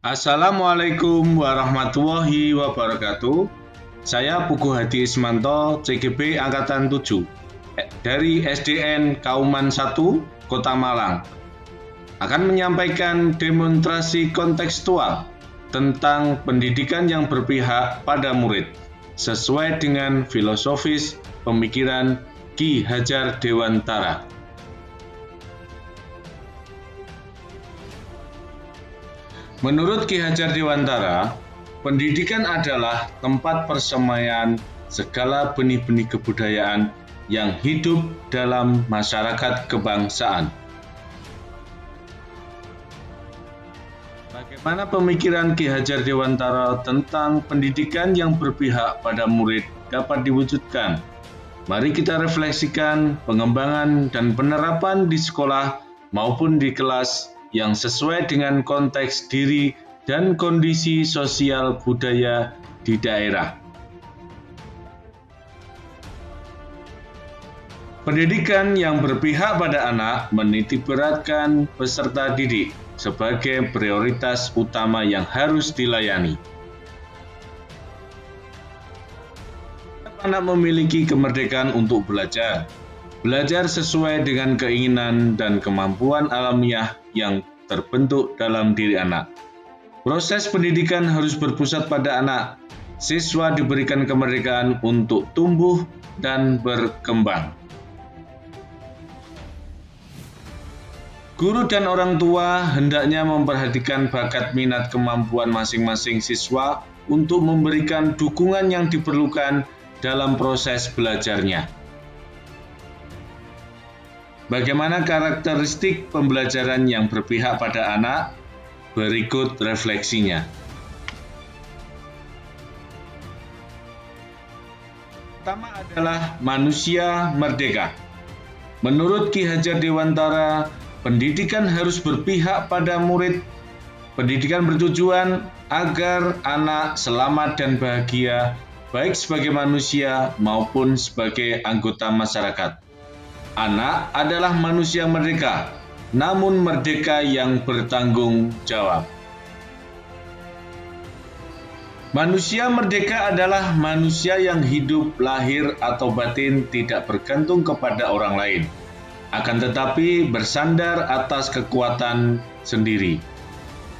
Assalamualaikum warahmatullahi wabarakatuh. Saya Pugu Hadi Ismanto, CGB Angkatan 7, dari SDN Kauman 1, Kota Malang, akan menyampaikan demonstrasi kontekstual tentang pendidikan yang berpihak pada murid, sesuai dengan filosofis pemikiran Ki Hajar Dewantara. Menurut Ki Hajar Dewantara, pendidikan adalah tempat persemaian segala benih-benih kebudayaan yang hidup dalam masyarakat kebangsaan. Bagaimana pemikiran Ki Hajar Dewantara tentang pendidikan yang berpihak pada murid dapat diwujudkan? Mari kita refleksikan pengembangan dan penerapan di sekolah maupun di kelas yang sesuai dengan konteks diri dan kondisi sosial budaya di daerah. Pendidikan yang berpihak pada anak menitikberatkan peserta didik sebagai prioritas utama yang harus dilayani. Anak memiliki kemerdekaan untuk belajar sesuai dengan keinginan dan kemampuan alamiah yang terbentuk dalam diri anak. Proses pendidikan harus berpusat pada anak. Siswa diberikan kemerdekaan untuk tumbuh dan berkembang. Guru dan orang tua hendaknya memperhatikan bakat minat kemampuan masing-masing siswa untuk memberikan dukungan yang diperlukan dalam proses belajarnya. Bagaimana karakteristik pembelajaran yang berpihak pada anak? Berikut refleksinya. Pertama adalah manusia merdeka. Menurut Ki Hajar Dewantara, pendidikan harus berpihak pada murid. Pendidikan bertujuan agar anak selamat dan bahagia, baik sebagai manusia maupun sebagai anggota masyarakat. Anak adalah manusia merdeka, namun merdeka yang bertanggung jawab. Manusia merdeka adalah manusia yang hidup, lahir, atau batin tidak bergantung kepada orang lain, akan tetapi bersandar atas kekuatan sendiri.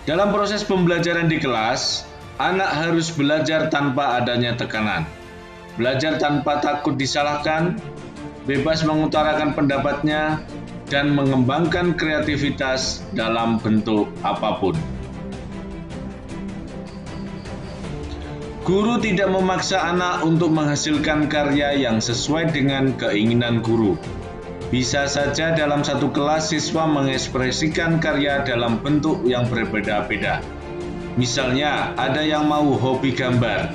Dalam proses pembelajaran di kelas, anak harus belajar tanpa adanya tekanan, belajar tanpa takut disalahkan, bebas mengutarakan pendapatnya, dan mengembangkan kreativitas dalam bentuk apapun. Guru tidak memaksa anak untuk menghasilkan karya yang sesuai dengan keinginan guru. Bisa saja dalam satu kelas siswa mengekspresikan karya dalam bentuk yang berbeda-beda. Misalnya, ada yang mau hobi gambar,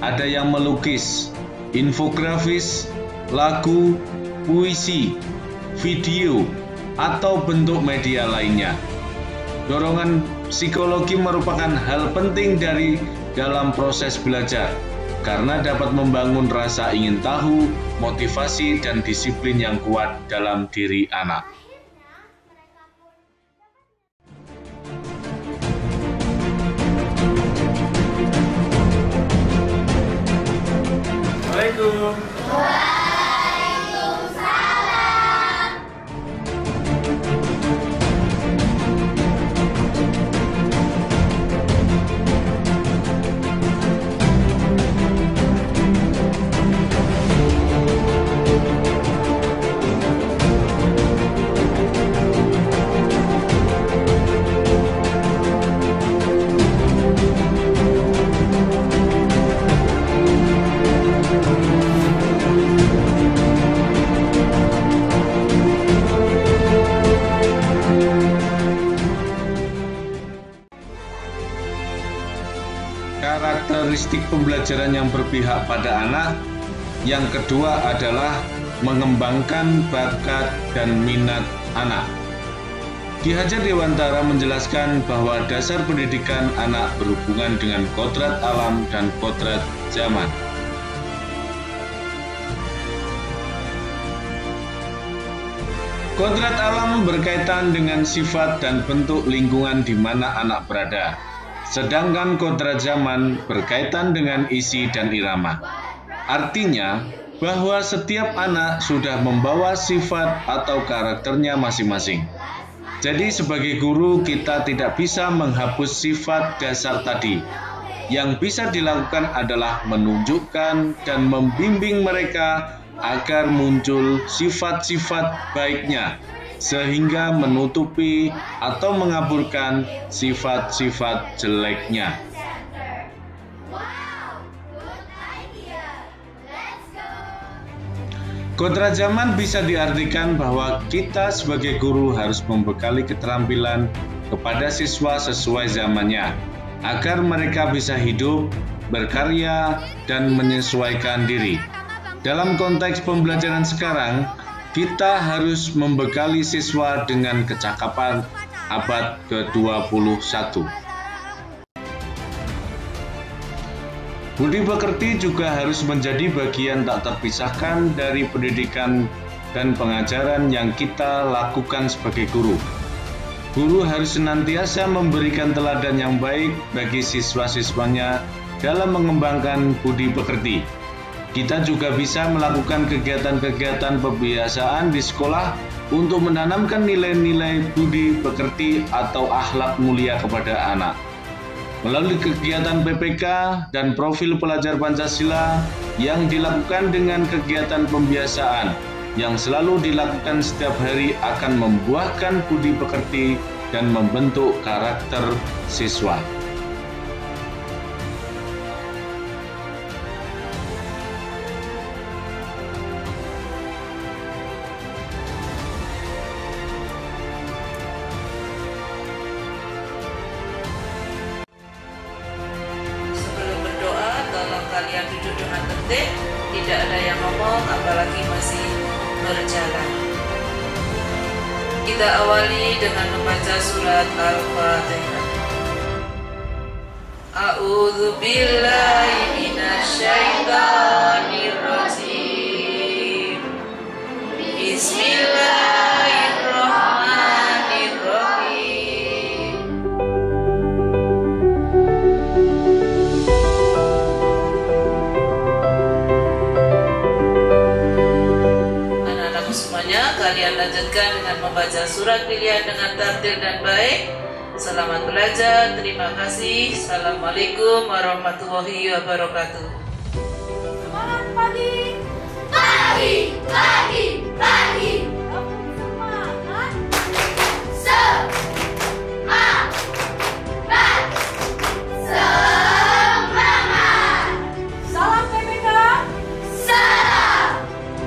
ada yang melukis, infografis, lagu, puisi, video, atau bentuk media lainnya. Dorongan psikologi merupakan hal penting dalam proses belajar, karena dapat membangun rasa ingin tahu, motivasi, dan disiplin yang kuat dalam diri anak. Assalamualaikum. Karakteristik pembelajaran yang berpihak pada anak. Yang kedua adalah mengembangkan bakat dan minat anak. Ki Hajar Dewantara menjelaskan bahwa dasar pendidikan anak berhubungan dengan kodrat alam dan kodrat zaman. Kodrat alam berkaitan dengan sifat dan bentuk lingkungan di mana anak berada. sedangkan kodrat zaman berkaitan dengan isi dan irama. Artinya, bahwa setiap anak sudah membawa sifat atau karakternya masing-masing. Jadi sebagai guru kita tidak bisa menghapus sifat dasar tadi. Yang bisa dilakukan adalah menunjukkan dan membimbing mereka agar muncul sifat-sifat baiknya, sehingga menutupi atau mengaburkan sifat-sifat jeleknya. Kodrat zaman bisa diartikan bahwa kita sebagai guru harus membekali keterampilan kepada siswa sesuai zamannya, agar mereka bisa hidup, berkarya, dan menyesuaikan diri. Dalam konteks pembelajaran sekarang, kita harus membekali siswa dengan kecakapan abad ke-21. Budi pekerti juga harus menjadi bagian tak terpisahkan dari pendidikan dan pengajaran yang kita lakukan sebagai guru. Guru harus senantiasa memberikan teladan yang baik bagi siswa-siswanya dalam mengembangkan budi pekerti. Kita juga bisa melakukan kegiatan-kegiatan pembiasaan di sekolah untuk menanamkan nilai-nilai budi pekerti atau akhlak mulia kepada anak. Melalui kegiatan PPK dan profil pelajar Pancasila yang dilakukan dengan kegiatan pembiasaan yang selalu dilakukan setiap hari akan membuahkan budi pekerti dan membentuk karakter siswa. Kalian duduk dengan tertib, tidak ada yang ngomong, apalagi masih berjalan. Kita awali dengan membaca surat Al-Fatihah. A'udzu billahi minasyaitonir rajim. Bismillahirrahmanirrahim. Kalian lanjutkan dengan membaca surat pilihan dengan tartil dan baik. Selamat belajar, terima kasih. Assalamualaikum warahmatullahi wabarakatuh. Semangat pagi. Pagi, pagi, pagi. Semangat. Semangat. Semangat. Salam PPK. Salam.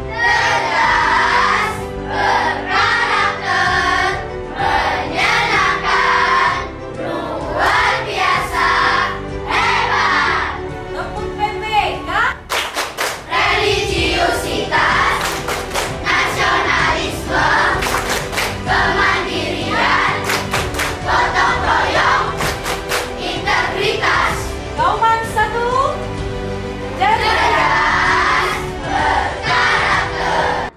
Cerdas, berkarakter, menyenangkan, luar biasa, hebat. Tepuk PPK. Religiusitas, nasionalisme, kemandirian, gotong royong, integritas, Kauman 1. cerdas, berkarakter.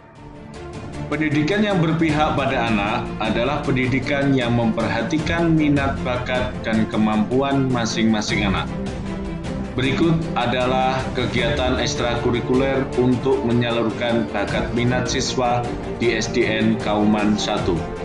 Pendidikan yang berpihak pada anak adalah pendidikan yang memperhatikan minat, bakat, dan kemampuan masing-masing anak. Berikut adalah kegiatan ekstrakurikuler untuk menyalurkan bakat minat siswa di SDN Kauman 1.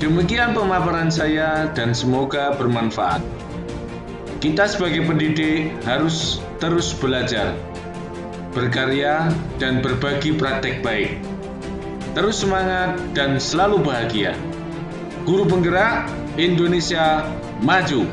Demikian pemaparan saya dan semoga bermanfaat. Kita sebagai pendidik harus terus belajar, berkarya, dan berbagi praktek baik. Terus semangat dan selalu bahagia. Guru penggerak Indonesia maju.